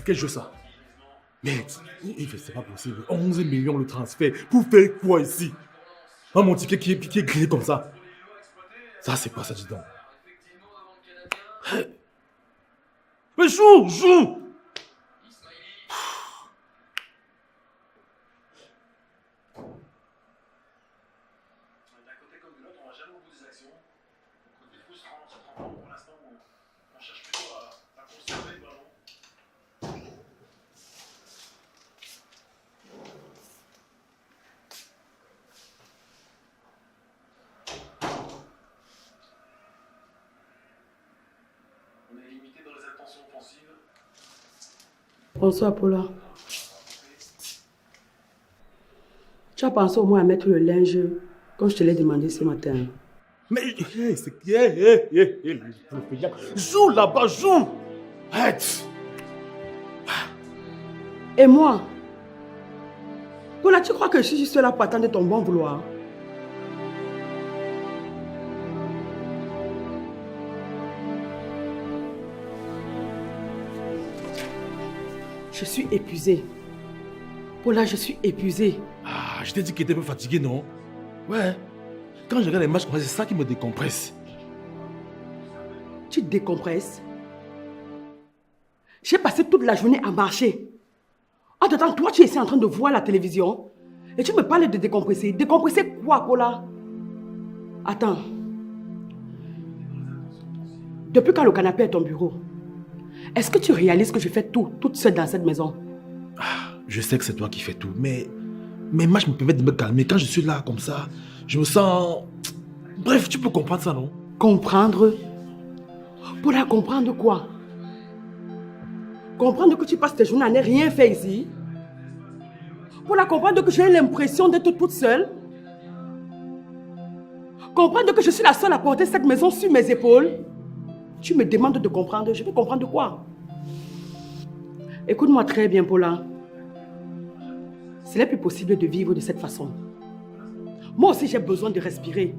quel jeu ça? Mais c'est pas possible. 11 millions le transfert. Pour faire quoi ici? Mon ticket qui est grillé comme ça. Ça, c'est quoi ça, dis donc? Mais joue! Bonsoir, Paula. Tu as pensé au moins à mettre le linge comme je te l'ai demandé ce matin. Mais joue là-bas, joue! Arrête! Et moi? Paula, tu crois que je suis juste là pour attendre ton bon vouloir? Je suis épuisée. Paula, je suis épuisée. Ah, je t'ai dit qu'il était un peu fatigué, non? Ouais. Quand je regarde les matchs comme ça, c'est ça qui me décompresse. Tu te décompresses? J'ai passé toute la journée à marcher. Entre-temps, toi, tu es ici en train de voir la télévision. Et tu me parles de décompresser. Décompresser quoi, Paula? Attends. Depuis quand le canapé est ton bureau? Est-ce que tu réalises que je fais tout, toute seule dans cette maison? Ah, je sais que c'est toi qui fais tout, mais mes matchs me permettent de me calmer. Quand je suis là, comme ça, je me sens... Bref, tu peux comprendre ça, non? Comprendre? Paula, comprendre quoi? Comprendre que tu passes tes journées à ne rien faire ici? Paula, comprendre que j'ai l'impression d'être toute seule? Comprendre que je suis la seule à porter cette maison sur mes épaules? Tu me demandes de comprendre, je vais comprendre quoi? Écoute-moi très bien, Paula. Ce n'est plus possible de vivre de cette façon. Moi aussi, j'ai besoin de respirer.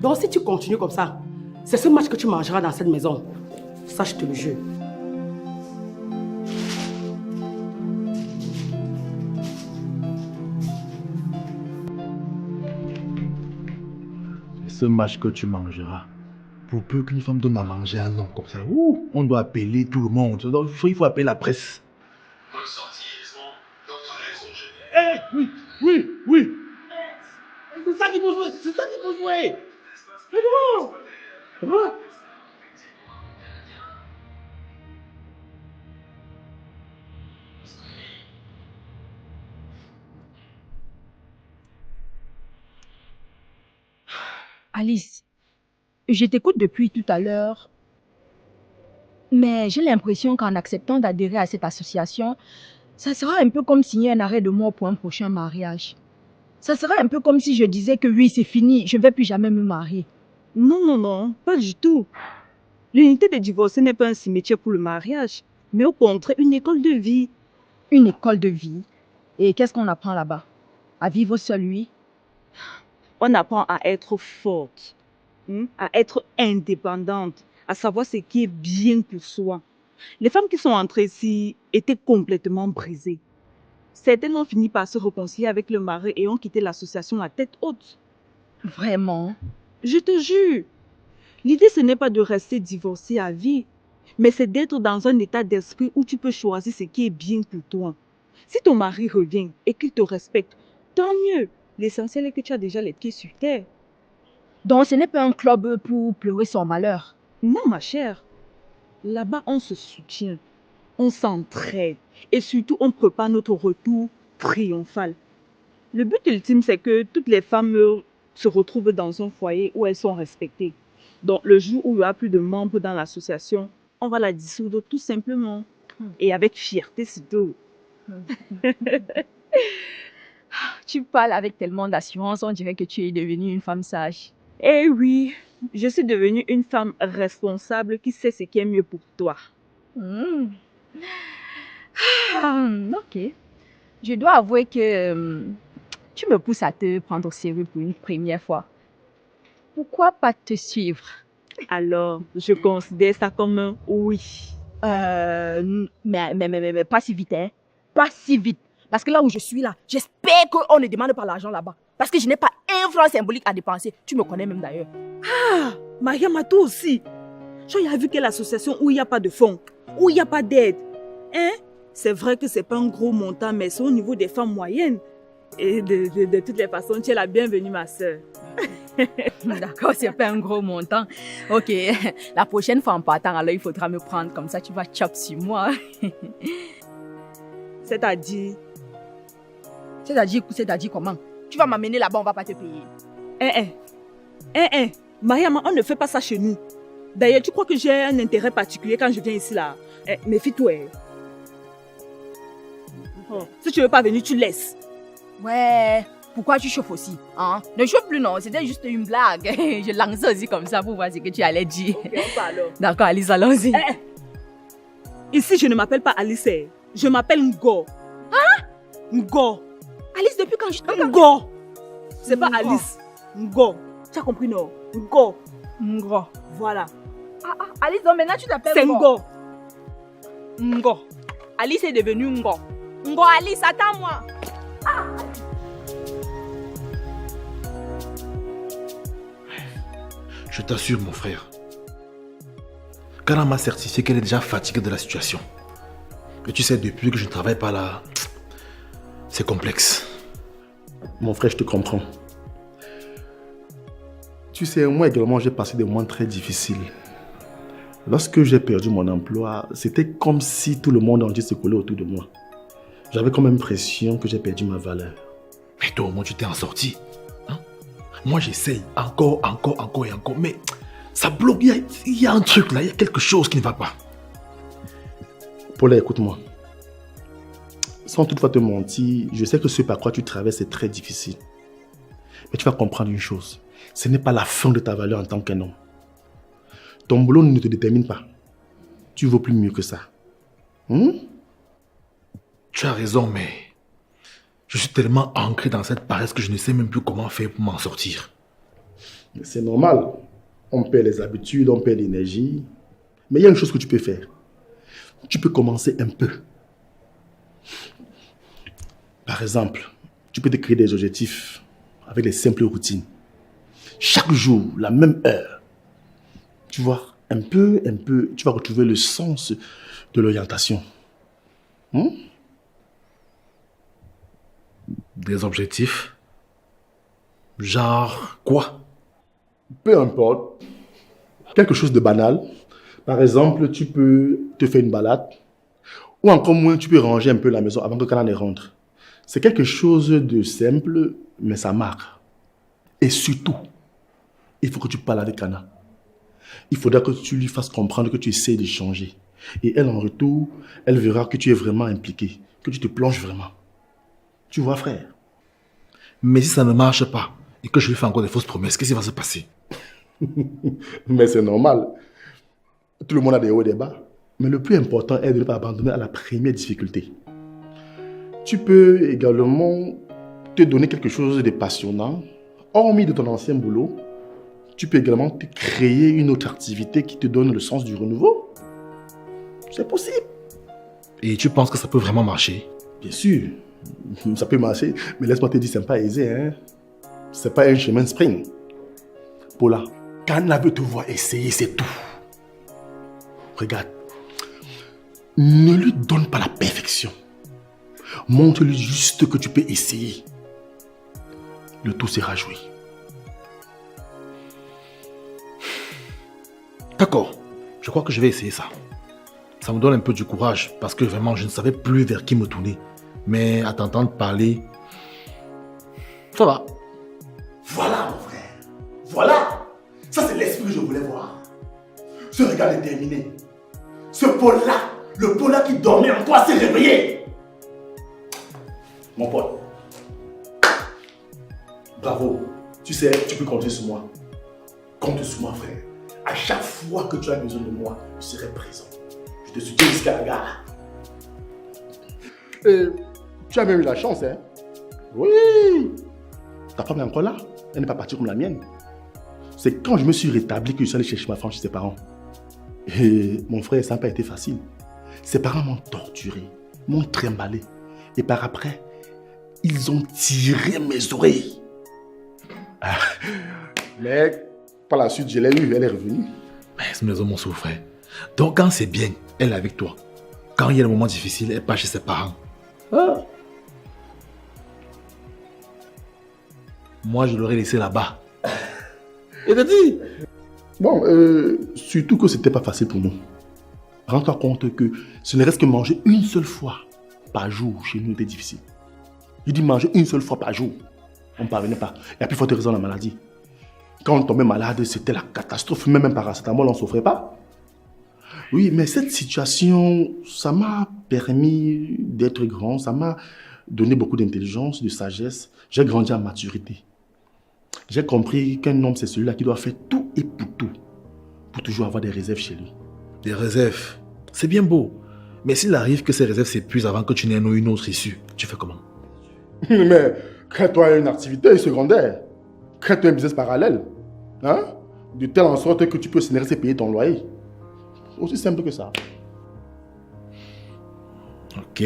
Donc, si tu continues comme ça, c'est ce match que tu mangeras dans cette maison. Ça, je te le jure. C'est ce match que tu mangeras. Pour peu qu'une femme donne à manger à un homme comme ça, on doit appeler tout le monde. Donc, il faut appeler la presse. Oui. C'est ça qu'il faut jouer. C'est bon. Alice, je t'écoute depuis tout à l'heure, mais j'ai l'impression qu'en acceptant d'adhérer à cette association, ça sera un peu comme signer un arrêt de mort pour un prochain mariage. Ça sera un peu comme si je disais que oui, c'est fini, je ne vais plus jamais me marier. Non, pas du tout. L'unité de divorcer n'est pas un cimetière pour le mariage, mais au contraire, une école de vie. Une école de vie. Et qu'est-ce qu'on apprend là-bas? À vivre seul, oui. On apprend à être forte, à être indépendante, à savoir ce qui est bien pour soi. Les femmes qui sont entrées ici étaient complètement brisées. Certaines ont fini par se réconcilier avec le mari et ont quitté l'association la tête haute. Vraiment? Je te jure, l'idée ce n'est pas de rester divorcée à vie, mais c'est d'être dans un état d'esprit où tu peux choisir ce qui est bien pour toi. Si ton mari revient et qu'il te respecte, tant mieux. L'essentiel est que tu as déjà les pieds sur terre. Donc ce n'est pas un club pour pleurer son malheur. Non, ma chère. Là-bas, on se soutient, on s'entraide et surtout, on prépare notre retour triomphal. Le but ultime, c'est que toutes les femmes se retrouvent dans un foyer où elles sont respectées. Donc, le jour où il n'y aura plus de membres dans l'association, on va la dissoudre tout simplement. Et avec fierté surtout. Tu parles avec tellement d'assurance, on dirait que tu es devenue une femme sage. Eh oui, je suis devenue une femme responsable qui sait ce qui est mieux pour toi. Ok. Je dois avouer que tu me pousses à te prendre au sérieux pour une première fois. Pourquoi pas te suivre? Alors, je considère ça comme un oui. Mais pas si vite, hein. Pas si vite. Parce que là où je suis là, j'espère qu'on ne demande pas l'argent là-bas. Parce que je n'ai pas un franc symbolique à dépenser. Tu me connais même d'ailleurs. Mariama, toi aussi. Il y a vu quelle association où il n'y a pas de fonds, où il n'y a pas d'aide. Hein? C'est vrai que ce n'est pas un gros montant, mais c'est au niveau des femmes moyennes. Et de toutes les façons, tu es la bienvenue, ma soeur. D'accord, c'est pas un gros montant. Ok, la prochaine fois en partant, alors il faudra me prendre comme ça, tu vas chop sur moi. C'est-à-dire? C'est-à-dire comment? Tu vas m'amener là-bas, on va pas te payer. Mariama, on ne fait pas ça chez nous. D'ailleurs, tu crois que j'ai un intérêt particulier quand je viens ici là? Méfie-toi. Si tu veux pas venir, tu laisses. Ouais, pourquoi tu chauffes aussi? Hein? Ne chauffe plus non, c'était juste une blague. Je lance aussi comme ça pour voir ce que tu allais dire. Ok, on va alors. D'accord, Alice, allons-y. Ici, je ne m'appelle pas Alice. Je m'appelle Ngo. Hein? Ngo. Alice, depuis quand je... Ngo. C'est pas Ngo. Alice. Ngo. Tu as compris, non? Ngo. Ngo. Voilà. Alice, donc maintenant tu t'appelles C'est Ngo. Ngo. Ngo. Alice est devenue Ngo. Ngo, Alice, attends-moi. Je t'assure, mon frère. Kana m'a certifié qu'elle est déjà fatiguée de la situation. Et tu sais, depuis que je ne travaille pas là, c'est complexe. Mon frère, je te comprends. Tu sais, moi également, j'ai passé des moments très difficiles. Lorsque j'ai perdu mon emploi, c'était comme si tout le monde entier se collait autour de moi. J'avais comme l'impression que j'ai perdu ma valeur. Mais toi, au moins, tu t'es en sorti. Hein? Moi, j'essaye encore et encore. Mais ça bloque. Il y a un truc là, il y a quelque chose qui ne va pas. Paula, écoute-moi. Sans toutefois te mentir, je sais que ce par quoi tu traverses est très difficile. Mais tu vas comprendre une chose. Ce n'est pas la fin de ta valeur en tant qu'un homme. Ton boulot ne te détermine pas. Tu vaux plus mieux que ça. Tu as raison, mais je suis tellement ancré dans cette paresse que je ne sais même plus comment faire pour m'en sortir. C'est normal. On perd les habitudes, on perd l'énergie. Mais il y a une chose que tu peux faire. Tu peux commencer un peu. Par exemple, tu peux te créer des objectifs avec des simples routines. Chaque jour, la même heure. Tu vois, un peu, tu vas retrouver le sens de l'orientation. Des objectifs? Genre quoi? Peu importe. Quelque chose de banal. Par exemple, tu peux te faire une balade. Ou encore moins, tu peux ranger un peu la maison avant que Kana ne rentre. C'est quelque chose de simple, mais ça marque. Et surtout, il faut que tu parles avec Kana. Il faudra que tu lui fasses comprendre que tu essaies de changer. Et elle, en retour, elle verra que tu es vraiment impliqué, que tu te plonges vraiment. Tu vois, frère? Mais si ça ne marche pas, et que je lui fais encore des fausses promesses, qu'est-ce qui va se passer? Mais c'est normal. Tout le monde a des hauts et des bas. Mais le plus important est de ne pas abandonner à la première difficulté. Tu peux également te donner quelque chose de passionnant. Hormis de ton ancien boulot, tu peux également te créer une autre activité qui te donne le sens du renouveau. C'est possible. Et tu penses que ça peut vraiment marcher? Bien sûr. Ça peut marcher. Mais laisse-moi te dire, c'est pas aisé. Hein? C'est pas un chemin sprint. Paula, Kana veut te voir essayer, c'est tout. Regarde. Ne lui donne pas la perfection. Montre-lui juste que tu peux essayer. Le tout sera joué. D'accord. Je crois que je vais essayer ça. Ça me donne un peu du courage parce que vraiment, je ne savais plus vers qui me tourner. Mais à t'entendre parler, ça va. Voilà, mon frère. Voilà. Ça, c'est l'esprit que je voulais voir. Ce regard déterminé. Ce Paula, le Paula qui dormait en toi s'est réveillé. Mon pote. Bravo. Tu sais, tu peux compter sur moi. Compte sur moi, frère. À chaque fois que tu as besoin de moi, je serai présent. Je te soutiens jusqu'à la gare. Tu as même eu la chance, hein? Oui. Ta femme est encore là. Elle n'est pas partie comme la mienne. C'est quand je me suis rétabli que je suis allé chercher ma femme chez ses parents. Et mon frère, ça n'a pas été facile. Ses parents m'ont torturé, m'ont trimballé. Et par après, ils ont tiré mes oreilles. Ah. Mais par la suite, je l'ai eue, elle est revenue. Mais cette maison, mon frère. Donc quand c'est bien, elle est avec toi. Quand il y a le moment difficile, elle part chez ses parents. Ah. Moi, je l'aurais laissé là-bas. Et t'as dit? Bon, surtout que c'était pas facile pour nous. Rends-toi compte que ce ne reste que manger une seule fois par jour chez nous était difficile. Je dis manger une seule fois par jour. On ne parvenait pas. Et à plus forte raison, la maladie. Quand on tombait malade, c'était la catastrophe. Même un paracétamol, on ne souffrait pas. Oui, mais cette situation, ça m'a permis d'être grand. Ça m'a donné beaucoup d'intelligence, de sagesse. J'ai grandi en maturité. J'ai compris qu'un homme, c'est celui-là qui doit faire tout et pour toujours avoir des réserves chez lui. Des réserves, c'est bien beau. Mais s'il arrive que ces réserves s'épuisent avant que tu n'aies une autre issue, tu fais comment? Mais crée-toi une activité secondaire. Crée-toi un business parallèle. Hein? De telle en sorte que tu peux se laisser payer ton loyer. Aussi simple que ça. Ok.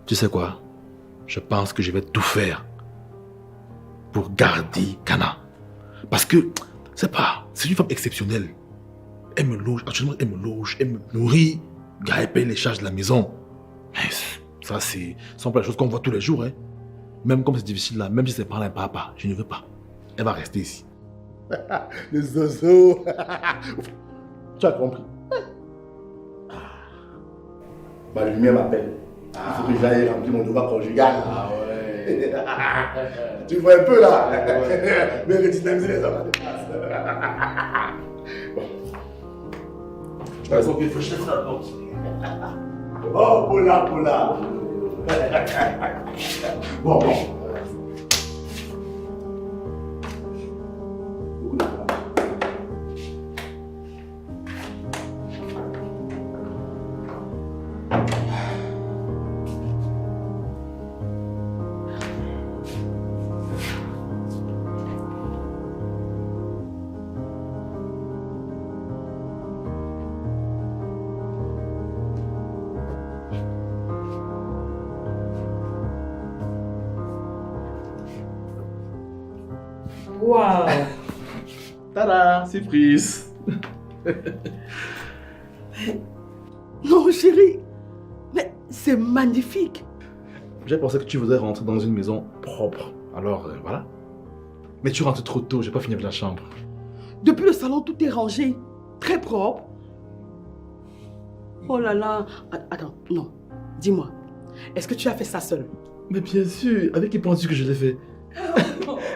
Tu sais quoi? Je pense que je vais tout faire pour garder Kana. Parce que, c'est une femme exceptionnelle. Elle me loge, actuellement elle me loge, elle me nourrit, elle paye les charges de la maison. Mais ça, c'est pas la chose qu'on voit tous les jours. Hein. Même comme c'est difficile là, même si c'est par un papa, je ne veux pas. Elle va rester ici. Les zozo. Tu as compris. Ma lumière m'appelle. Il faut que j'aille remplir mon devoir conjugal. Ah ouais. Tu vois un peu là. Ouais. Mais redynamiser les hommes à des places. Bon. Je pense qu'il faut que je fasse la porte. Oh, Paula. Bon. Waouh! Tada, surprise. Non, chérie, mais c'est magnifique. J'ai pensé que tu voudrais rentrer dans une maison propre. Alors, voilà. Mais tu rentres trop tôt, j'ai pas fini avec la chambre. Depuis le salon, tout est rangé, très propre. Oh là là. Attends, non. Dis-moi, est-ce que tu as fait ça seul? Mais bien sûr, avec qui penses-tu que je l'ai fait?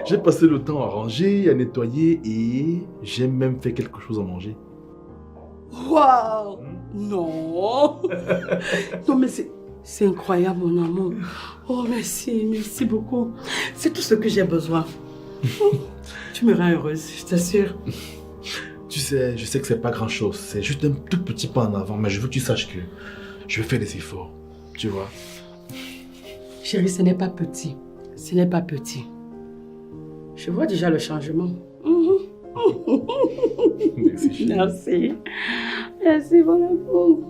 J'ai passé le temps à ranger, à nettoyer et j'ai même fait quelque chose à manger. Waouh! Non! Non, mais c'est incroyable, mon amour. Oh, merci beaucoup. C'est tout ce que j'ai besoin. Tu me rends heureuse, je t'assure. Tu sais, je sais que c'est pas grand-chose, c'est juste un tout petit pas en avant, mais je veux que tu saches que je vais faire des efforts, tu vois. Chérie, ce n'est pas petit. Ce n'est pas petit. Je vois déjà le changement. Merci, chérie. Merci. Merci, mon amour.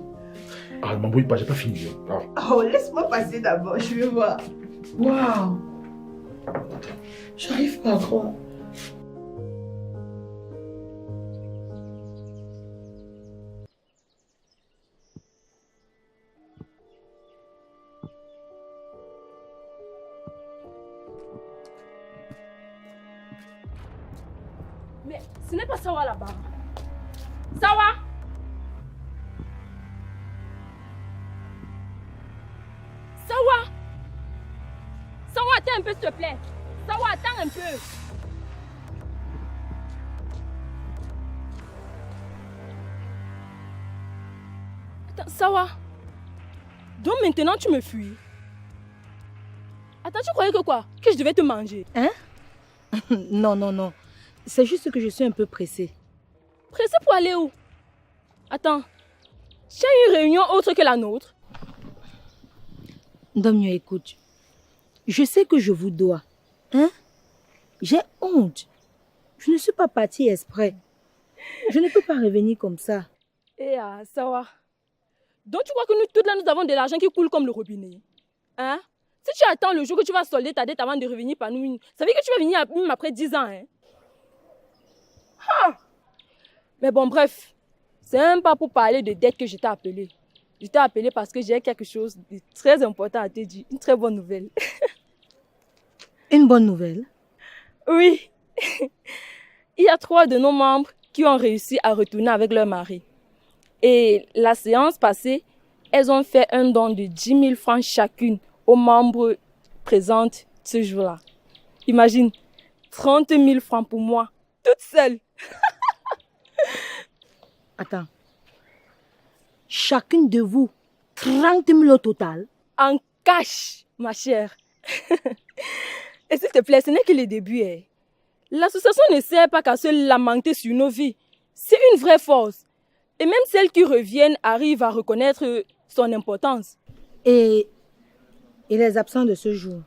Ah, ne m'embrouille pas, j'ai pas fini. Ah. Oh, laisse-moi passer d'abord, je vais voir. Waouh! J'arrive pas à croire. Mais ce n'est pas Sawa là-bas. Sawa! Sawa! Sawa, attends un peu, s'il te plaît. Sawa, attends un peu. Attends, Sawa. Donc maintenant, tu me fuis. Attends, tu croyais que quoi? Que je devais te manger? Hein? Non. C'est juste que je suis un peu pressée. Pressée pour aller où? Attends. Tu as une réunion autre que la nôtre? Domio, écoute. Je sais que je vous dois. Hein? J'ai honte. Je ne suis pas partie exprès. Je ne peux pas revenir comme ça. Eh, ça va. Donc tu crois que nous toutes là, nous avons de l'argent qui coule comme le robinet? Hein? Si tu attends le jour que tu vas solder ta dette avant de revenir par nous, ça veut dire que tu vas venir même après 10 ans. Hein? Ah! Mais bon, bref. C'est même pas pour parler de dette que je t'ai appelé. Je t'ai appelé parce que j'ai quelque chose de très important à te dire. Une très bonne nouvelle. Une bonne nouvelle? Oui. Il y a 3 de nos membres qui ont réussi à retourner avec leur mari. Et la séance passée, elles ont fait un don de 10 000 francs chacune aux membres présents ce jour-là. Imagine, 30 000 francs pour moi, toute seule. Attends. Chacune de vous, 30 000 au total? En cash, ma chère. Et s'il te plaît, ce n'est que le début. Hein. L'association ne sert pas qu'à se lamenter sur nos vies. C'est une vraie force. Et même celles qui reviennent arrivent à reconnaître son importance. Et les absents de ce jour?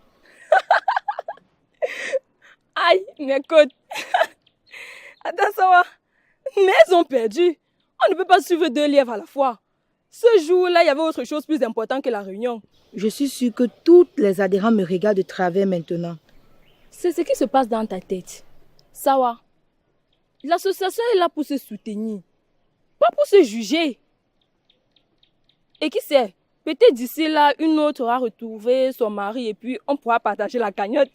Aïe, mes côtes. Attends, ça va. Mais elles ont perdu. On ne peut pas suivre 2 lièvres à la fois. Ce jour-là, il y avait autre chose plus important que la réunion. Je suis sûre que tous les adhérents me regardent de travers maintenant. C'est ce qui se passe dans ta tête. Sawa, l'association est là pour se soutenir, pas pour se juger. Et qui sait, peut-être d'ici là, une autre aura retrouvé son mari et puis on pourra partager la cagnotte.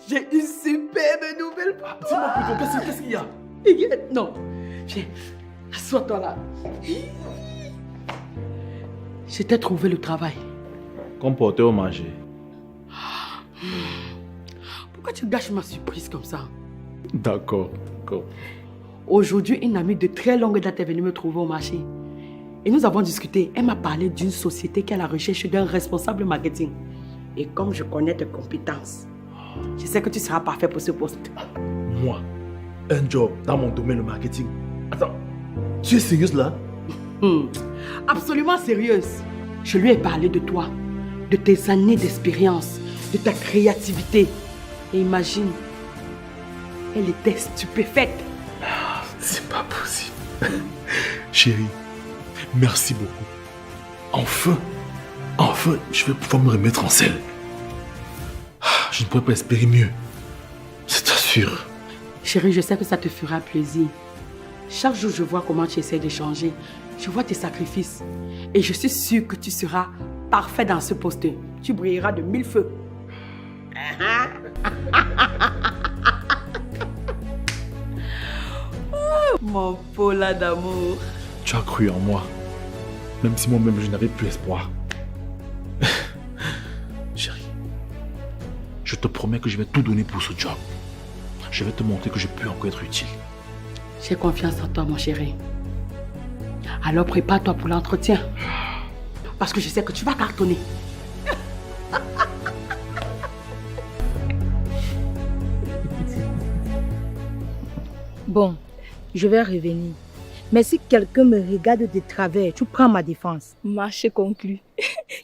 J'ai une superbe nouvelle, papa. Dis-moi plutôt, qu'est-ce qu'il y a? Non, viens, assois-toi là. Je t'ai trouvé le travail. Comme porteur au manger. Pourquoi tu gâches ma surprise comme ça? D'accord. Aujourd'hui, une amie de très longue date est venue me trouver au marché. Et nous avons discuté. Elle m'a parlé d'une société qui est à la recherche d'un responsable marketing. Et comme je connais tes compétences, je sais que tu seras parfait pour ce poste. Moi, un job dans mon domaine, le marketing. Attends, tu es sérieuse là? Absolument sérieuse. Je lui ai parlé de toi, de tes années d'expérience, de ta créativité. Et imagine, elle était stupéfaite. C'est pas possible. Chérie, merci beaucoup. Enfin, je vais pouvoir me remettre en selle. Je ne pourrais pas espérer mieux. Je t'assure. Chérie, je sais que ça te fera plaisir. Chaque jour, je vois comment tu essaies de changer. Je vois tes sacrifices. Et je suis sûre que tu seras parfait dans ce poste. Tu brilleras de 1000 feux. Oh, mon Paula d'amour. Tu as cru en moi. Même si moi-même, je n'avais plus espoir. Chérie, je te promets que je vais tout donner pour ce job. Je vais te montrer que je peux encore être utile. J'ai confiance en toi, mon chéri. Alors prépare-toi pour l'entretien. Parce que je sais que tu vas cartonner. Bon, je vais revenir. Mais si quelqu'un me regarde de travers, tu prends ma défense. Marché conclu.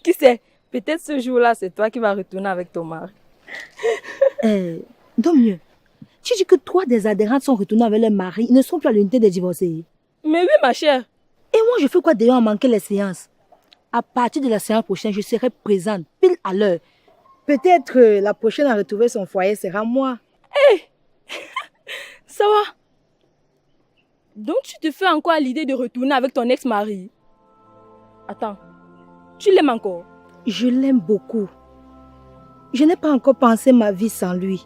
Qui sait, peut-être ce jour-là, c'est toi qui vas retourner avec ton mari. Donc mieux. Tu dis que 3 des adhérents sont retournés avec leur mari, ils ne sont plus à l'unité des divorcés. Mais oui, ma chère. Et moi, je fais quoi d'ailleurs en manquer les séances? À partir de la séance prochaine, je serai présente, pile à l'heure. Peut-être la prochaine à retrouver son foyer sera moi. Hé Ça va? Donc tu te fais encore à l'idée de retourner avec ton ex-mari? Attends, tu l'aimes encore? Je l'aime beaucoup. Je n'ai pas encore pensé ma vie sans lui.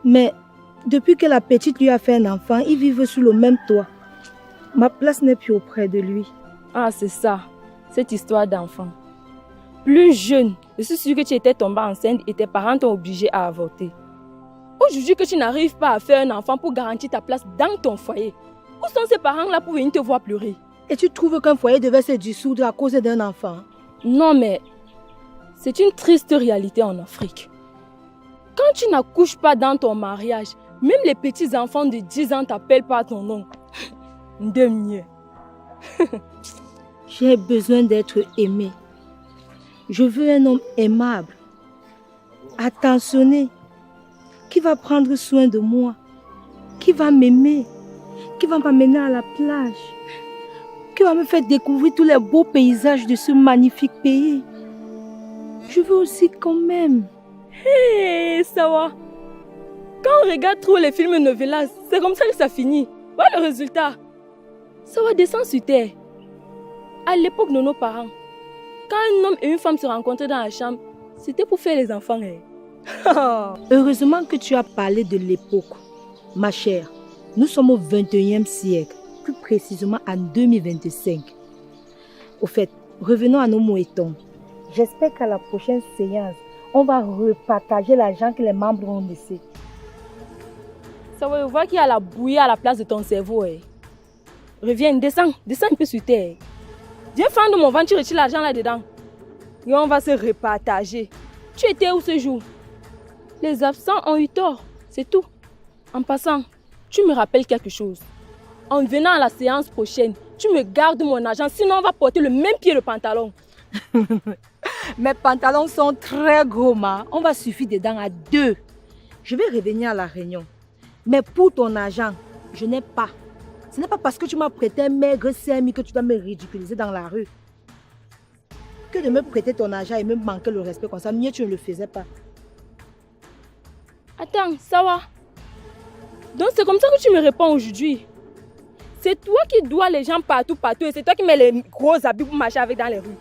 Mais depuis que la petite lui a fait un enfant, ils vivent sous le même toit. Ma place n'est plus auprès de lui. Ah, c'est ça, cette histoire d'enfant. Plus jeune, je suis sûre que tu étais tombée enceinte et tes parents t'ont obligé à avorter. Aujourd'hui que tu n'arrives pas à faire un enfant pour garantir ta place dans ton foyer, où sont ces parents-là pour venir te voir pleurer? Et tu trouves qu'un foyer devait se dissoudre à cause d'un enfant? Non, mais c'est une triste réalité en Afrique. Quand tu n'accouches pas dans ton mariage, même les petits-enfants de 10 ans t'appellent par ton nom. Ndemnie. J'ai besoin d'être aimée. Je veux un homme aimable, attentionné, qui va prendre soin de moi, qui va m'aimer, qui va m'amener à la plage, qui va me faire découvrir tous les beaux paysages de ce magnifique pays. Je veux aussi qu'on m'aime. Hé, Sawa. Quand on regarde trop les films novellas, c'est comme ça que ça finit. Voilà le résultat. Sawa, descend sur terre. À l'époque de nos parents, quand un homme et une femme se rencontraient dans la chambre, c'était pour faire les enfants. Heureusement que tu as parlé de l'époque. Ma chère, nous sommes au 21e siècle, plus précisément en 2025. Au fait, revenons à nos moutons. J'espère qu'à la prochaine séance, on va repartager l'argent que les membres ont laissé. Ça va voir qu'il y a la bouillie à la place de ton cerveau. Reviens, descends un peu sur terre. Viens fendre mon ventre, tu retires l'argent là-dedans. Et on va se repartager. Tu étais où ce jour? Les absents ont eu tort, c'est tout. En passant, tu me rappelles quelque chose. En venant à la séance prochaine, tu me gardes mon argent, sinon on va porter le même pied de pantalon. Mes pantalons sont très gros, ma. On va suffire dedans à 2. Je vais revenir à la réunion. Mais pour ton argent, je n'ai pas. Ce n'est pas parce que tu m'as prêté un maigre 5 000 que tu dois me ridiculiser dans la rue. Que de me prêter ton argent et me manquer le respect comme ça, mieux tu ne le faisais pas. Attends, ça va. Donc c'est comme ça que tu me réponds aujourd'hui. C'est toi qui dois les gens partout et c'est toi qui mets les gros habits pour marcher avec dans les rues.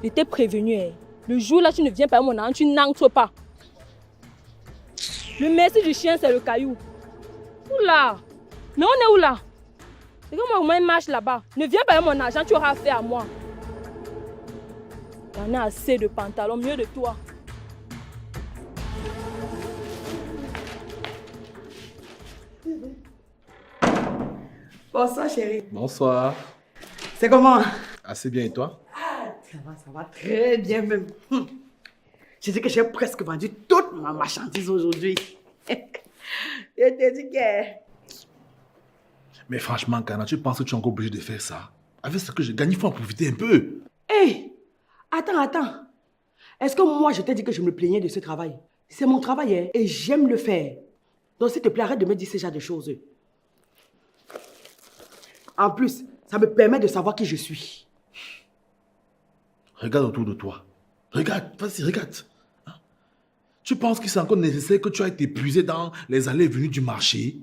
Je t'ai prévenu, hein. Le jour là tu ne viens pas à mon argent, tu n'entres pas. Le merci du chien c'est le caillou. Oula. Mais on est où là? C'est comme moi, il marche là-bas. Ne viens pas avec mon argent, tu auras affaire à moi. T'en as assez de pantalons, mieux de toi. Bonsoir, chérie. Bonsoir. C'est comment? Assez bien, et toi? Ça va très bien même. J'ai dit que j'ai presque vendu toute ma marchandise aujourd'hui. Je t'ai dit que... Mais franchement, Kana, tu penses que tu es encore obligé de faire ça? Avec ce que je gagne, il faut en profiter un peu. Hé, attends. Est-ce que moi, je t'ai dit que je me plaignais de ce travail? C'est mon travail, hein, et j'aime le faire. Donc, s'il te plaît, arrête de me dire ce genre de choses. En plus, ça me permet de savoir qui je suis. Regarde autour de toi. Regarde, vas-y, regarde. Hein? Tu penses que c'est encore nécessaire que tu aies été épuisé dans les allées et venues du marché?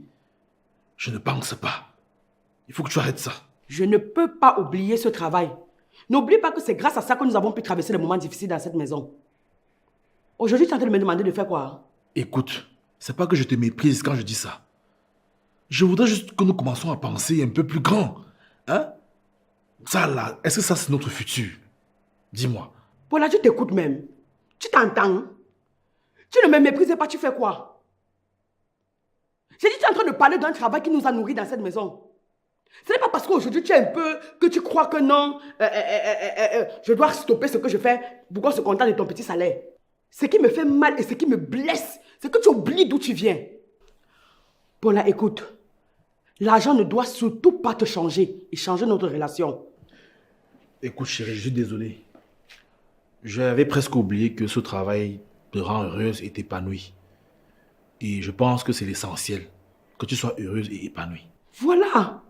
Je ne pense pas. Il faut que tu arrêtes ça. Je ne peux pas oublier ce travail. N'oublie pas que c'est grâce à ça que nous avons pu traverser les moments difficiles dans cette maison. Aujourd'hui, tu es en train de me demander de faire quoi? Écoute, c'est pas que je te méprise quand je dis ça. Je voudrais juste que nous commençons à penser un peu plus grand. Hein? Ça là, est-ce que ça c'est notre futur? Dis-moi. Paula, tu t'écoutes même. Tu t'entends? Tu ne me méprises pas, tu fais quoi? J'ai dit, tu es en train de parler d'un travail qui nous a nourris dans cette maison. Ce n'est pas parce qu'aujourd'hui tu es un peu que tu crois que non, je dois stopper ce que je fais pour qu'on se contente de ton petit salaire. Ce qui me fait mal et ce qui me blesse, c'est que tu oublies d'où tu viens. Paula, écoute. L'argent ne doit surtout pas te changer et changer notre relation. Écoute chérie, je suis désolé. J'avais presque oublié que ce travail te rend heureuse et t'épanouie. Et je pense que c'est l'essentiel, que tu sois heureuse et épanouie. Voilà.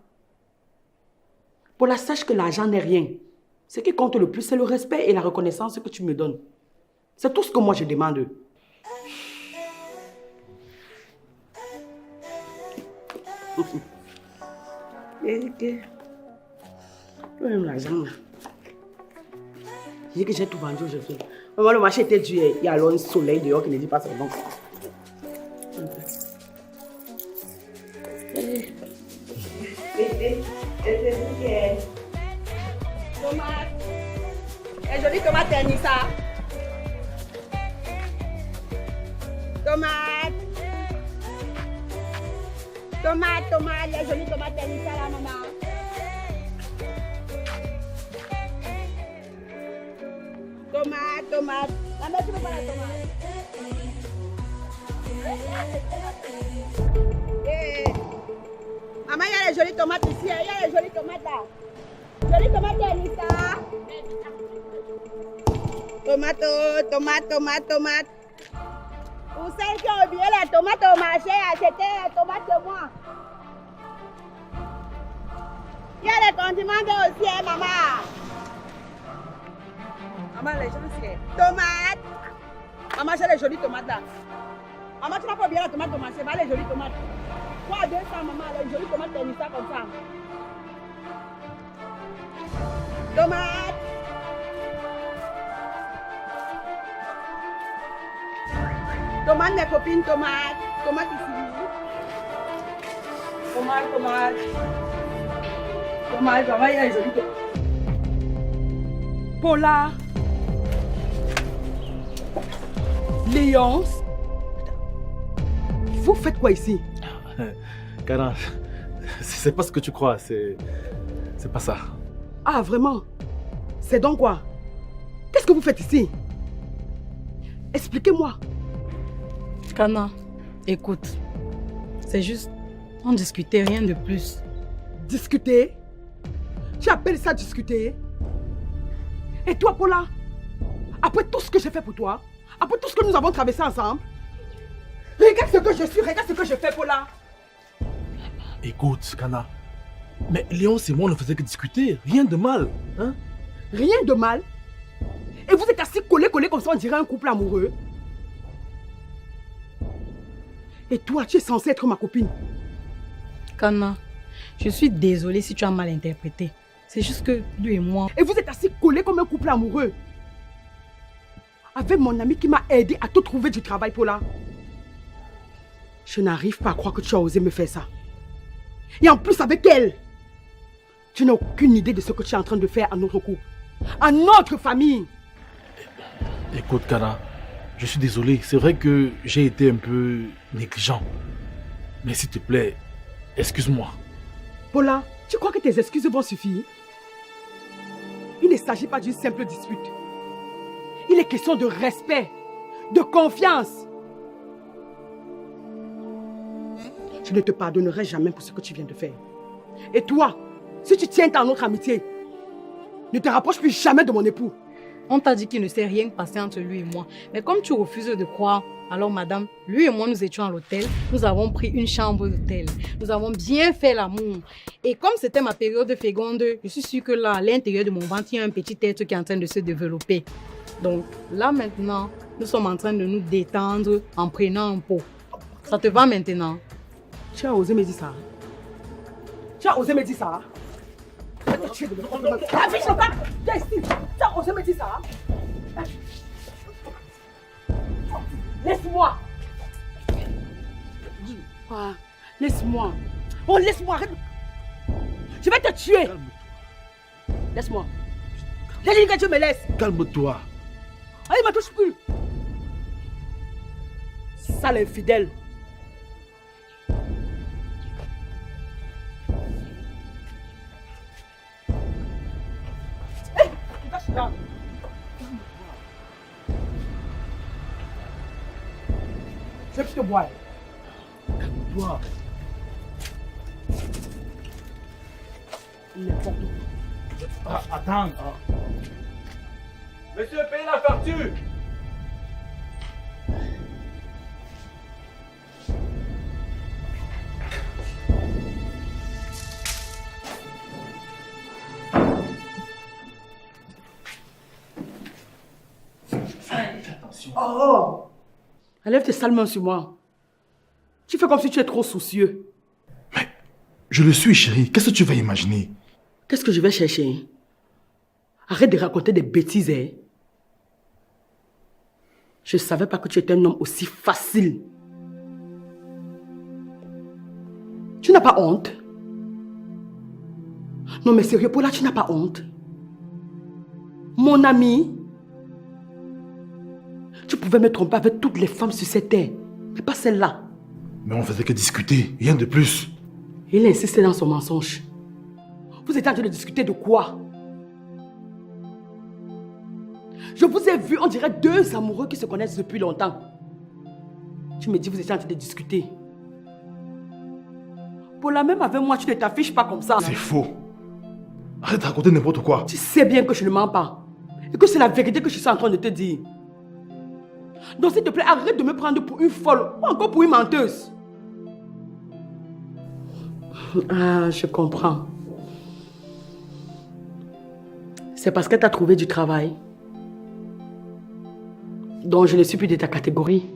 Paula, sache que l'argent n'est rien. Ce qui compte le plus, c'est le respect et la reconnaissance que tu me donnes. C'est tout ce que moi je demande. Même l'argent. J'ai dit que j'ai tout vendu aujourd'hui. Maman, le marché était dur. Il y a alors un soleil dehors qui ne dit pas son nom. Tomate. Et jolie tomate Nissa. Tomate. Tomate. Les jolies tomates Nissa là, maman. Tomate. La mère, tu veux pas la tomate? Maman, il y a les jolies tomates ici. Il y a les jolies tomates là. Jolies tomates, Anissa. Tomate. Pour celles qui ont oublié la tomate au marché, achetez la tomate de moi. Il y a les condiments aussi, hein, maman. Maman, les gens, c'est tomate. Maman, j'ai les jolies tomates là. Maman, tu n'as pas oublié la tomate au marché, va les jolies tomates. Quoi, 200, maman, les jolies tomates, t'as mis ça comme ça. Tomate. Tomate, mes copines, tomate. Tomate ici. Tomate. Tomate, maman, il y a les jolies tomates. Paula. Léonce. Vous faites quoi ici? Cana, c'est pas ce que tu crois, c'est pas ça. Ah, vraiment? C'est donc quoi? Qu'est-ce que vous faites ici? Expliquez-moi. Cana, écoute, c'est juste, on discutait, rien de plus. Discuter? Tu appelles ça discuter? Et toi, Paula? Après tout ce que j'ai fait pour toi, après tout ce que nous avons traversé ensemble, regarde ce que je suis, regarde ce que je fais, Paula. Écoute, Cana, mais Léon et moi, on ne faisait que discuter, rien de mal, hein? Rien de mal? Et vous êtes assis collés comme ça, on dirait un couple amoureux? Et toi, tu es censée être ma copine. Cana, je suis désolée si tu as mal interprété. C'est juste que lui et moi... Et vous êtes assis collés comme un couple amoureux. Avec mon ami qui m'a aidé à te trouver du travail, Paula. Je n'arrive pas à croire que tu as osé me faire ça. Et en plus avec elle. Tu n'as aucune idée de ce que tu es en train de faire à notre couple. À notre famille. Écoute, Cana, je suis désolé. C'est vrai que j'ai été un peu négligent. Mais s'il te plaît, excuse-moi. Paula, tu crois que tes excuses vont suffire? Il ne s'agit pas d'une simple dispute. Il est question de respect, de confiance. Je ne te pardonnerai jamais pour ce que tu viens de faire. Et toi, si tu tiens à notre amitié, ne te rapproche plus jamais de mon époux. On t'a dit qu'il ne s'est rien passé entre lui et moi. Mais comme tu refuses de croire, alors madame, lui et moi nous étions à l'hôtel. Nous avons pris une chambre d'hôtel. Nous avons bien fait l'amour. Et comme c'était ma période féconde, je suis sûre que là, à l'intérieur de mon ventre, il y a un petit être qui est en train de se développer. Donc là maintenant, nous sommes en train de nous détendre en prenant un pot. Ça te va maintenant? Tu as osé me dire ça? Tu as osé me dire ça? Tu as osé me dire ça? Laisse-moi! Laisse-moi! Oh, laisse-moi! Arrête! Je vais te tuer! Laisse-moi! J'ai dit que tu me laisses! Calme-toi. Allez, ne me touche plus! Sale infidèle! Je vais te boire. Calme-toi. N'importe où. Ah, attends. Monsieur, payez la facture. Oh! Enlève tes sales mains sur moi. Tu fais comme si tu es trop soucieux. Mais je le suis, chérie. Qu'est-ce que tu vas imaginer? Qu'est-ce que je vais chercher? Arrête de raconter des bêtises, hein. Je ne savais pas que tu étais un homme aussi facile. Tu n'as pas honte? Non mais sérieux, Paula, tu n'as pas honte? Mon ami, tu pouvais me tromper avec toutes les femmes sur cette terre, mais pas celle-là. Mais on faisait que discuter, rien de plus. Il insistait dans son mensonge. Vous étiez en train de discuter de quoi? Je vous ai vu, on dirait deux amoureux qui se connaissent depuis longtemps. Tu me dis, vous étiez en train de discuter. Pour la même avec moi, tu ne t'affiches pas comme ça. C'est faux. Arrête de raconter n'importe quoi. Tu sais bien que je ne mens pas. Et que c'est la vérité que je suis en train de te dire. Donc s'il te plaît, arrête de me prendre pour une folle ou encore pour une menteuse. Ah, je comprends. C'est parce que tu as trouvé du travail. Donc je ne suis plus de ta catégorie.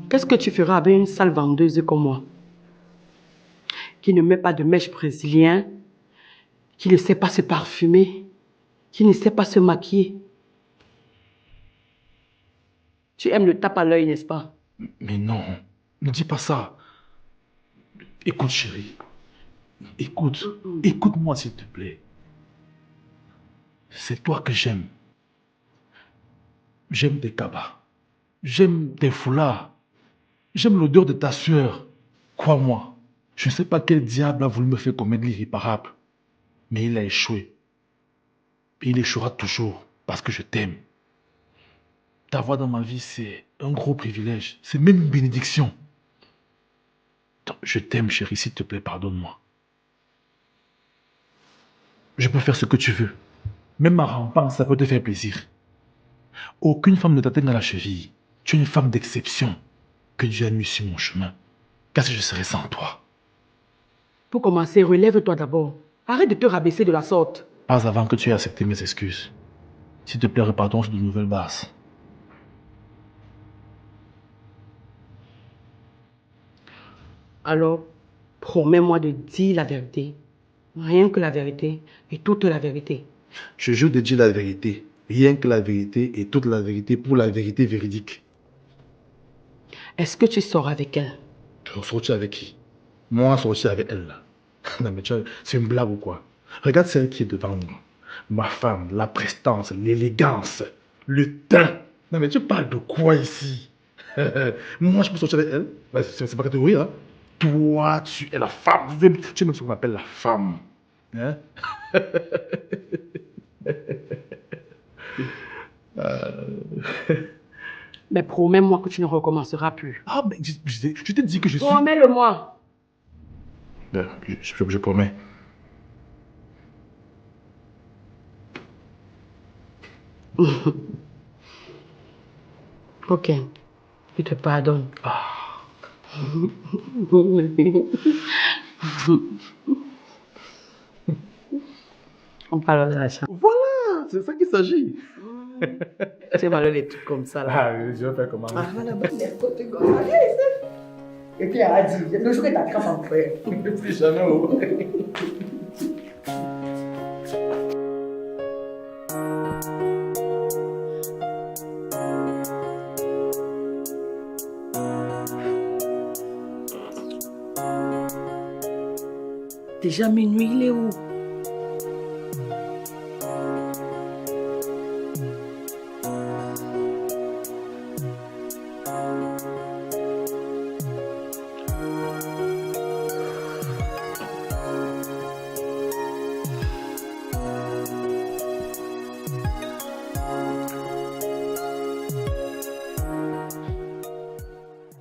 Qu'est-ce que tu feras avec une sale vendeuse comme moi? Qui ne met pas de mèche brésilien, qui ne sait pas se parfumer, qui ne sait pas se maquiller. Tu aimes le tape à l'œil, n'est-ce pas? Mais non, ne dis pas ça. Écoute, chérie. Écoute-moi s'il te plaît. C'est toi que j'aime. J'aime tes cabas. J'aime tes foulards. J'aime l'odeur de ta sueur. Crois-moi, je ne sais pas quel diable a voulu me faire commettre l'irréparable. Mais il a échoué. Et il échouera toujours parce que je t'aime. T'avoir dans ma vie, c'est un gros privilège. C'est même une bénédiction. Donc, je t'aime, chérie, s'il te plaît, pardonne-moi. Je peux faire ce que tu veux. Même ma rampante, ça peut te faire plaisir. Aucune femme ne t'atteint à la cheville. Tu es une femme d'exception que Dieu a mis sur mon chemin. Qu'est-ce que je serais sans toi? Pour commencer, relève-toi d'abord. Arrête de te rabaisser de la sorte. Pas avant que tu aies accepté mes excuses. S'il te plaît, repartons sur de nouvelles bases. Alors, promets-moi de dire la vérité. Rien que la vérité et toute la vérité. Je jure de dire la vérité. Rien que la vérité et toute la vérité pour la vérité véridique. Est-ce que tu sors avec elle? Sortir avec qui? Moi, sortir avec elle, là. Non, mais tu vois, c'est une blague ou quoi? Regarde celle qui est devant moi. Ma femme, la prestance, l'élégance, le teint. Non, mais tu parles de quoi ici? Moi, je peux sortir avec elle? Bah, c'est pas catégorie, hein? Toi, tu es la femme. Tu es même ce qu'on appelle la femme. Hein? Mais promets-moi que tu ne recommenceras plus. Ah, mais je t'ai dit que je suis... Promets-le-moi. Je promets. Ok. Je te pardonne. On parle de la chambre. Voilà, c'est ça qu'il s'agit. Tu vas des trucs comme ça là. Ah, je vais faire comment? Ah, voilà, bonne trucs comme ça. Viens ici. Et puis elle a dit, le jour que t'as crampé en frère. C'est jamais au... Déjà minuit, il est où?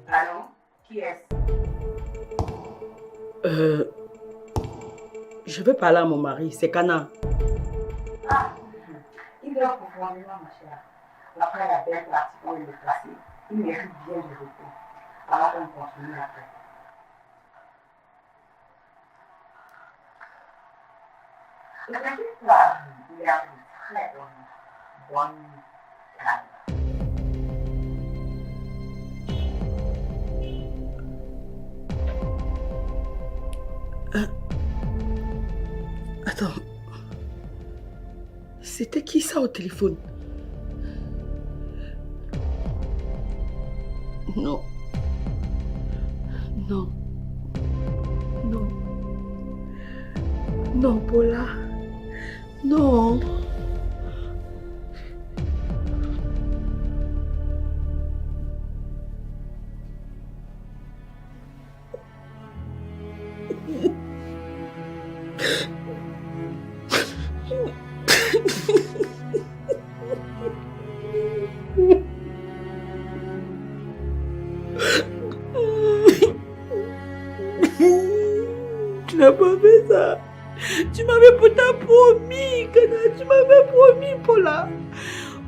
Allô? Qui est-ce? Je veux parler à mon mari, c'est Cana. Ah, il dort profondément, ma chère. Après la belle partie pour le déplacer, il mérite bien de repos. Alors on continue après. Ne t'inquiète pas, il a une très bonne calme. Attends. C'était qui ça au téléphone? Non. Non. Non. Non, Paula. Non.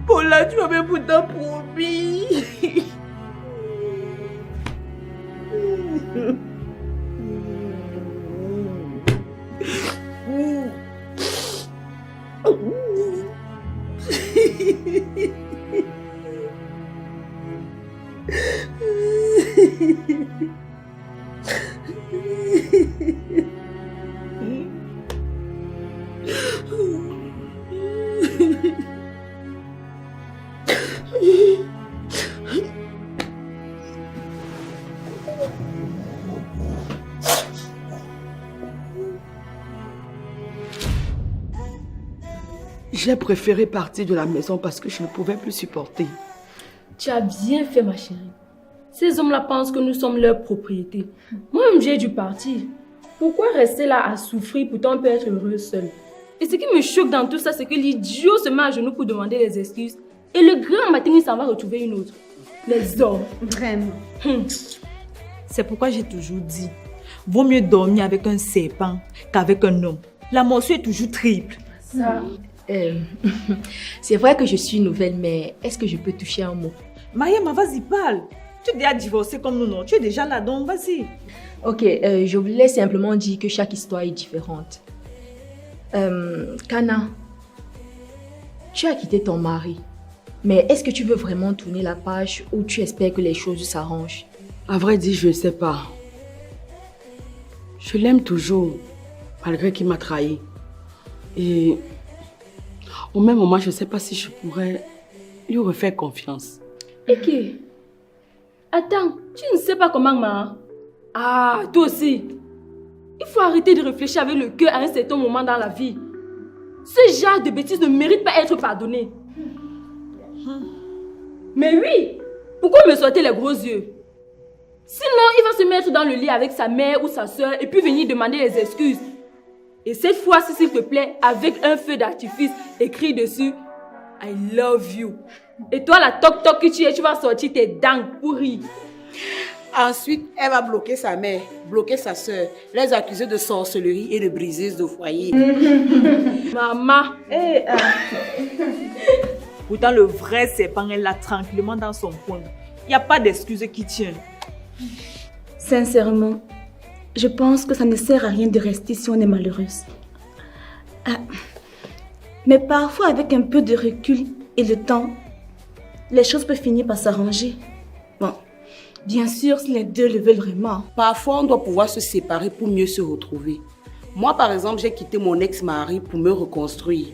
Paula, tu m'avais pourtant promis. J'ai préféré partir de la maison parce que je ne pouvais plus supporter. Tu as bien fait, ma chérie. Ces hommes-là pensent que nous sommes leur propriété. Moi-même, j'ai dû partir. Pourquoi rester là à souffrir, pourtant on peut être heureux seul? Et ce qui me choque dans tout ça, c'est que l'idiot se met à genoux pour demander des excuses. Et le grand matin, il s'en va retrouver une autre. Les hommes. Vraiment. C'est pourquoi j'ai toujours dit, vaut mieux dormir avec un serpent qu'avec un homme. La morsure est toujours triple. Ça... c'est vrai que je suis nouvelle, mais est-ce que je peux toucher un mot? Mariam, vas-y, parle. Tu es déjà divorcée comme nous, non? Tu es déjà là, donc vas-y. Ok, je voulais simplement dire que chaque histoire est différente. Kana, tu as quitté ton mari. Mais est-ce que tu veux vraiment tourner la page ou tu espères que les choses s'arrangent? À vrai dire, je ne sais pas. Je l'aime toujours, malgré qu'il m'a trahi. Et au même moment, je ne sais pas si je pourrais lui refaire confiance. Et qui? Attends, tu ne sais pas comment m'a... Ah, toi aussi. Il faut arrêter de réfléchir avec le cœur à un certain moment dans la vie. Ce genre de bêtises ne mérite pas être pardonné. Mais oui, pourquoi me sortir les gros yeux? Sinon, il va se mettre dans le lit avec sa mère ou sa soeur et puis venir demander les excuses. Et cette fois-ci, s'il te plaît, avec un feu d'artifice écrit dessus « I love you ». Et toi, la toc-toc que tu es, tu vas sortir tes dents pourries. Ensuite, elle va bloquer sa mère, bloquer sa soeur, les accuser de sorcellerie et de briseuse de foyer. Maman. Pourtant, le vrai serpent est là tranquillement dans son coin. Il n'y a pas d'excuse qui tient. Sincèrement, je pense que ça ne sert à rien de rester si on est malheureuse. Mais parfois, avec un peu de recul et le temps, les choses peuvent finir par s'arranger. Bon, bien sûr, si les deux le veulent vraiment. Parfois, on doit pouvoir se séparer pour mieux se retrouver. Moi, par exemple, j'ai quitté mon ex-mari pour me reconstruire.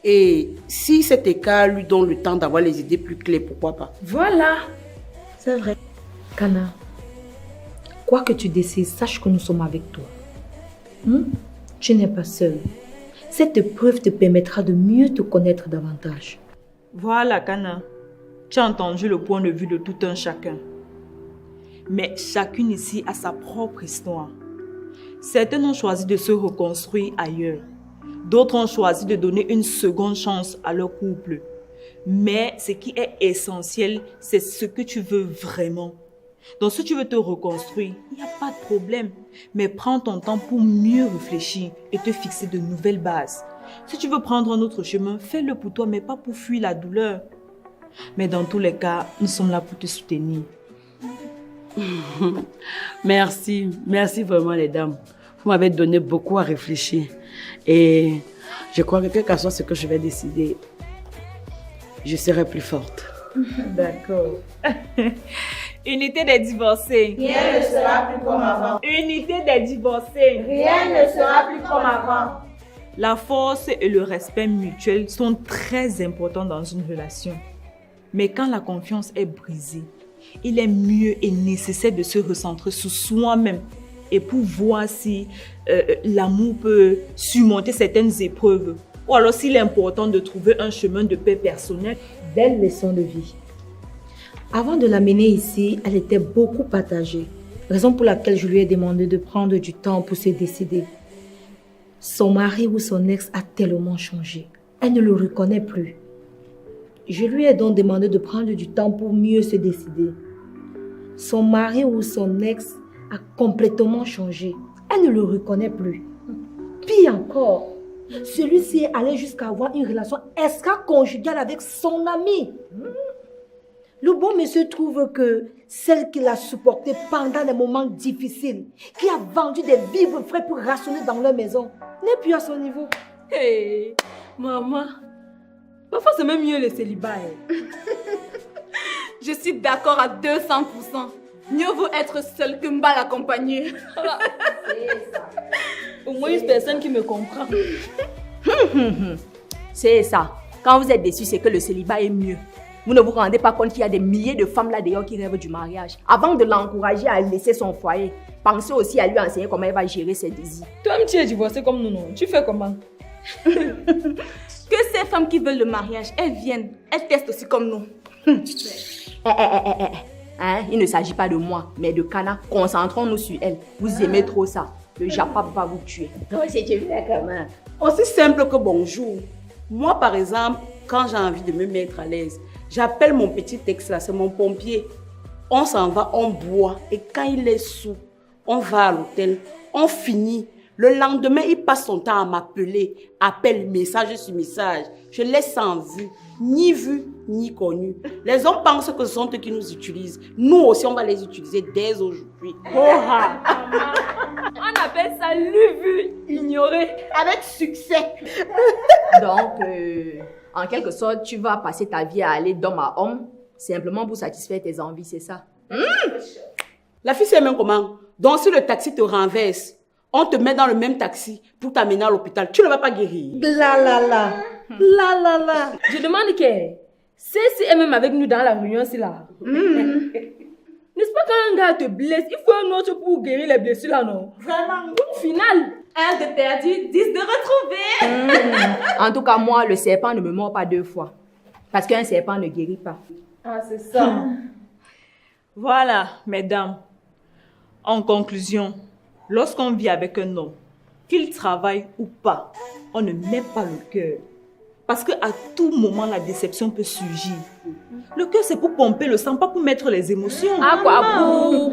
Et si cet écart lui donne le temps d'avoir les idées plus claires, pourquoi pas? Voilà, c'est vrai. Kana, quoi que tu décides, sache que nous sommes avec toi. Tu n'es pas seule. Cette épreuve te permettra de mieux te connaître davantage. Voilà, Kana. Tu as entendu le point de vue de tout un chacun. Mais chacune ici a sa propre histoire. Certains ont choisi de se reconstruire ailleurs. D'autres ont choisi de donner une seconde chance à leur couple. Mais ce qui est essentiel, c'est ce que tu veux vraiment. Donc si tu veux te reconstruire, il n'y a pas de problème. Mais prends ton temps pour mieux réfléchir et te fixer de nouvelles bases. Si tu veux prendre un autre chemin, fais-le pour toi, mais pas pour fuir la douleur. Mais dans tous les cas, nous sommes là pour te soutenir. Merci, merci vraiment les dames. Vous m'avez donné beaucoup à réfléchir. Et je crois que quel que soit ce que je vais décider, je serai plus forte. D'accord. Unité des divorcés. Rien ne sera plus comme avant. Unité des divorcés. Rien ne sera plus comme avant. La force et le respect mutuel sont très importants dans une relation. Mais quand la confiance est brisée, il est mieux et nécessaire de se recentrer sur soi-même et pour voir si l'amour peut surmonter certaines épreuves. Ou alors s'il est important de trouver un chemin de paix personnel. Belle leçon de vie. Avant de l'amener ici, elle était beaucoup partagée. Raison pour laquelle je lui ai demandé de prendre du temps pour se décider. Son mari ou son ex a tellement changé. Elle ne le reconnaît plus. Je lui ai donc demandé de prendre du temps pour mieux se décider. Son mari ou son ex a complètement changé. Elle ne le reconnaît plus. Pire encore, Celui-ci est allé jusqu'à avoir une relation extra-conjugale avec son ami. Le bon monsieur trouve que celle qui l'a supporté pendant des moments difficiles, qui a vendu des vivres frais pour rationner dans leur maison, n'est plus à son niveau. Hey, maman, parfois c'est même mieux le célibat. Je suis d'accord à 200%. Mieux vaut être seul que mal accompagné. Au moins une personne qui me comprend. C'est ça. Quand vous êtes déçu, c'est que le célibat est mieux. Vous ne vous rendez pas compte qu'il y a des milliers de femmes là d'ailleurs qui rêvent du mariage. Avant de l'encourager à laisser son foyer, pensez aussi à lui enseigner comment elle va gérer ses désirs. Toi-même, tu es divorcée comme nous, non? Tu fais comment? Que ces femmes qui veulent le mariage, elles viennent, elles testent aussi comme nous. Hein? Il ne s'agit pas de moi, mais de Kana. Concentrons-nous sur elle. Vous aimez trop ça. Le Japap va vous tuer. Comment c'est que tu fais comment? Aussi simple que bonjour. Moi, par exemple, quand j'ai envie de me mettre à l'aise, j'appelle mon petit ex là, c'est mon pompier. On s'en va, on boit. Et quand il est sous, on va à l'hôtel, on finit. Le lendemain, il passe son temps à m'appeler. Appel, message sur message. Je laisse sans vue. Ni vu, ni connu. Les hommes pensent que ce sont eux qui nous utilisent. Nous aussi, on va les utiliser dès aujourd'hui. On appelle ça vu, ignoré. Avec succès. Donc, en quelque sorte, tu vas passer ta vie à aller d'homme à homme, simplement pour satisfaire tes envies, c'est ça? La fille sait même comment. Donc, si le taxi te renverse, on te met dans le même taxi pour t'amener à l'hôpital. Tu ne vas pas guérir. La. Je demande que c'est si elle même avec nous dans la réunion, c'est là. N'est-ce pas quand un gars te blesse, il faut un autre pour guérir les blessures là, non? Vraiment. Au final. 1 de perdu, 10 de retrouvé. En tout cas, moi, le serpent ne me mord pas 2 fois. Parce qu'un serpent ne guérit pas. Ah, c'est ça. Voilà, mesdames. En conclusion, lorsqu'on vit avec un homme, qu'il travaille ou pas, on ne met pas le cœur. Parce qu'à tout moment, la déception peut surgir. Le cœur, c'est pour pomper le sang, pas pour mettre les émotions. Ah, quoi, pour...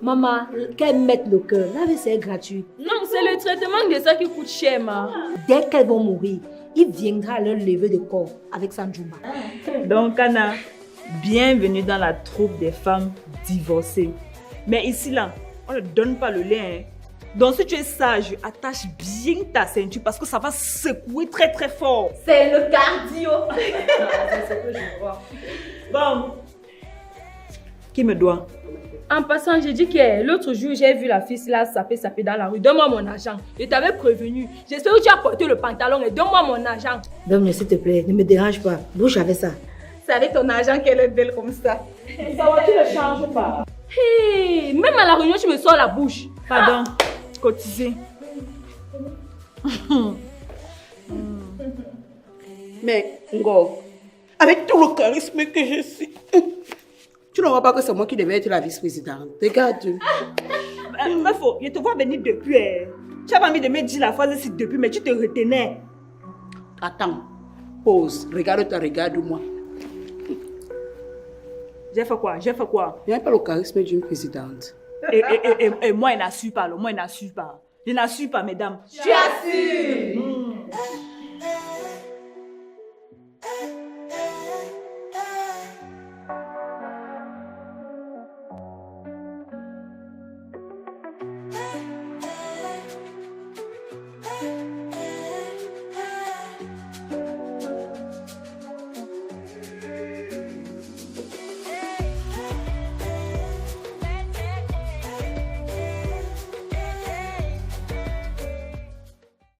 Maman, qu'elles mettent le cœur, la c'est gratuit. Non, c'est le traitement de ça qui coûte cher, ma. Dès qu'elles vont mourir, il viendra à leur lever de corps avec Sanjuma. Donc, Anna, bienvenue dans la troupe des femmes divorcées. Mais ici, là, on ne donne pas le lait, hein. Donc, si tu es sage, attache bien ta ceinture parce que ça va secouer très très fort. C'est le cardio. C'est ce que je vois. Bon. Qui me doit? En passant, j'ai dit que l'autre jour, j'ai vu la fille là saper dans la rue. Donne-moi mon argent. Je t'avais prévenu. J'espère que tu as porté le pantalon et donne-moi mon argent. Donne-moi, s'il te plaît, ne me dérange pas. Bouge avec ça. C'est avec ton argent qu'elle est belle comme ça. Ça va, tu ne changes pas. Hey, même à la réunion, tu me sors la bouche. Pardon, cotiser. Mais, Ngo, avec tout le charisme que je suis, tu ne vois pas que c'est moi qui devais être la vice-présidente. Regarde. Mais faut, je te vois venir depuis. Tu as pas envie de me dire la phrase ici depuis, mais tu te retenais. Attends, pause. Regarde-moi. J'ai fait quoi? Il n'y a pas le charisme d'une présidente. Et moi, je n'assure pas. Je n'assure pas, mesdames. Tu assures.